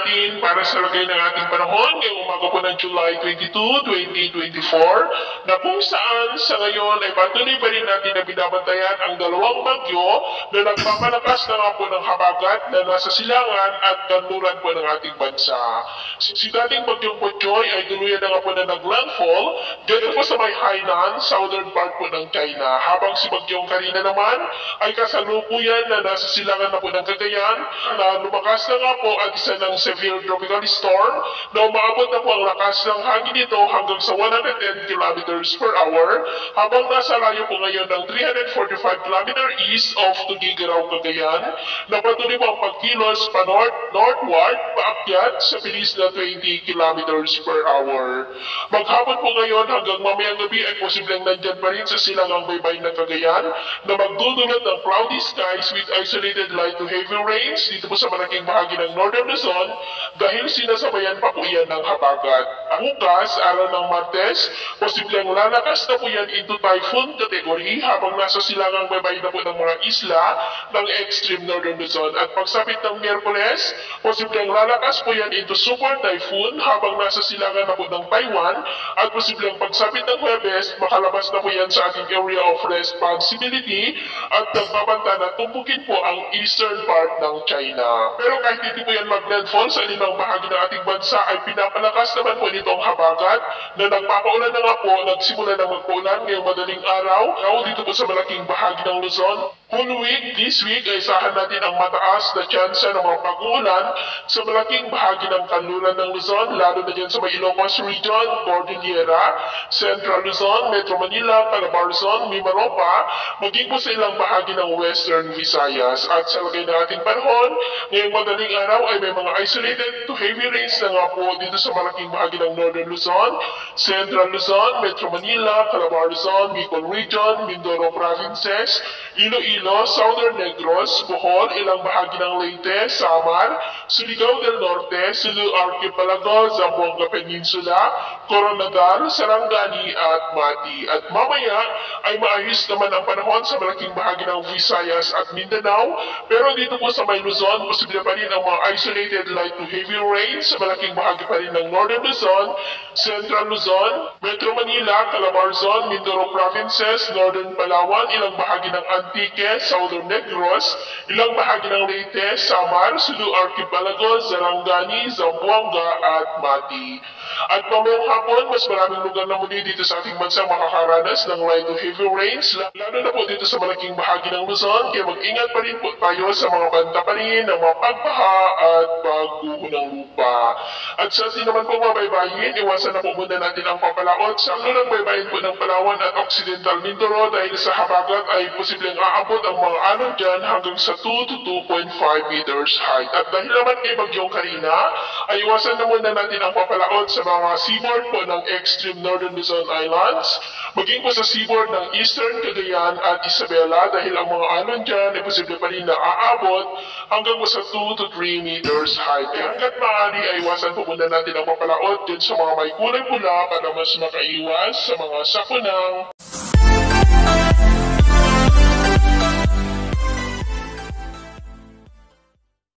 natin para sa lagay ng ating panahon ngayong umaga po ng July 22, 2024 na kung saan sa ngayon ay patuloy pa rin natin na binabantayan ang dalawang bagyo na nagpapalakas na nga po ng habagat na nasa silangan at kanluran po ng ating bansa. Si dating bagyong Potyoy ay tuluyan na nga po na naglandfall dito po sa may Hainan, southern part po ng China, habang si bagyong Karina naman ay kasalukuyan na nasa silangan na po ng Cagayan na lumakas na nga po at isa ng severe tropical storm na umaabot na po ang lakas ng hangin nito hanggang sa 110 kilometers per hour habang nasa layo po ngayon ng 345 kilometer east of Tugigaraw, Cagayan na patuloy po ang pagkilos pa northward paakyat sa bilis na 20 kilometers per hour. Maghapon po ngayon hanggang mamayang gabi ay posibleng nandyan pa rin sa silangang baybay ng Cagayan na magdudulot ng cloudy skies with isolated light to heavy rains dito po sa malaking bahagi ng Northern Luzon dahil sinasabayan pa po yan ng habagat. Ang bukas, araw ng Martes, posibleng lalakas na po yan into typhoon category habang nasa silangang baybay na po ng mga isla ng extreme Northern Luzon. At pagsapit ng Miyerkules, posibleng lalakas po yan into super typhoon habang nasa silangan na po ng Taiwan at posibleng pagsapit ng Huwebes, makalabas na po yan sa ating area of responsibility at nagbabanta na tumpukin po ang eastern part ng China. Pero kahit hindi po yan mag-landfall sa limang bahagi ng ating bansa ay pinapalakas naman po nitong habagat na nagpapaulan na nga po, nagsimula na magpaulan ngayong madaling araw dito po sa malaking bahagi ng Luzon. Whole week, this week ay isahan natin ang mataas na tsansa ng mga pag-uulan sa malaking bahagi ng kanluran ng Luzon, lalo na dyan sa may Ilocos Region, Cordillera, Central Luzon, Metro Manila, Calabarzon, Mimaropa, maging po sa ilang bahagi ng Western Visayas. At sa lagay ng ating panahon, ngayong madaling araw ay may mga isolated to heavy rains na nga po dito sa malaking bahagi ng Northern Luzon, Central Luzon, Metro Manila, Calabarzon, Bicol Region, Mindoro Provinces, Iloilo, Southern Negros, Bohol, ilang bahagi ng Leyte, Samar, Surigao del Norte, Sulu Archipelago, Zamboanga Peninsula, Coronadal, Sarangani at Mati. At mamaya ay maayos naman ang panahon sa malaking bahagi ng Visayas at Mindanao, pero dito po sa may Luzon, posible pa rin ang mga isolated light to heavy rain sa malaking bahagi pa rin ng Northern Luzon, Central Luzon, Metro Manila, Calabarzon, Mindoro Provinces, Northern Palawan, ilang bahagi ng Antique, Southern Negros, ilang bahagi ng Leyte, Samar, Sulu Archipelago, Zarangani, Zamboanga at Mati. At mamayang hapon, mas maraming lugar na muli dito sa ating bansa makakaranas ng light to heavy rains, lalo na po dito sa malaking bahagi ng Luzon, kaya mag-ingat pa rin po tayo sa mga banta pa rin ng mga pagbaha at pagguho ng lupa. At sa ating naman po mga baybayin, iwasan na po muna natin ang papalaot sa lulang baybayin po ng Palawan at Occidental Mindoro dahil sa habagat ay posibleng aabot ang mga alon dyan hanggang sa 2 to 2.5 meters height. At dahil naman kay Bagyong Karina, ay iwasan na muna natin ang papalaot sa mga seaboard po ng extreme Northern Luzon Islands, maging po sa seaboard ng Eastern Cagayan at Isabela dahil ang mga alon dyan ay posible pa rin na aabot hanggang sa 2 to 3 meters height. Kaya hanggat maaari ay iwasan po muna natin ang papalaot din sa mga may kulay pula para mas makaiwas sa mga sakunang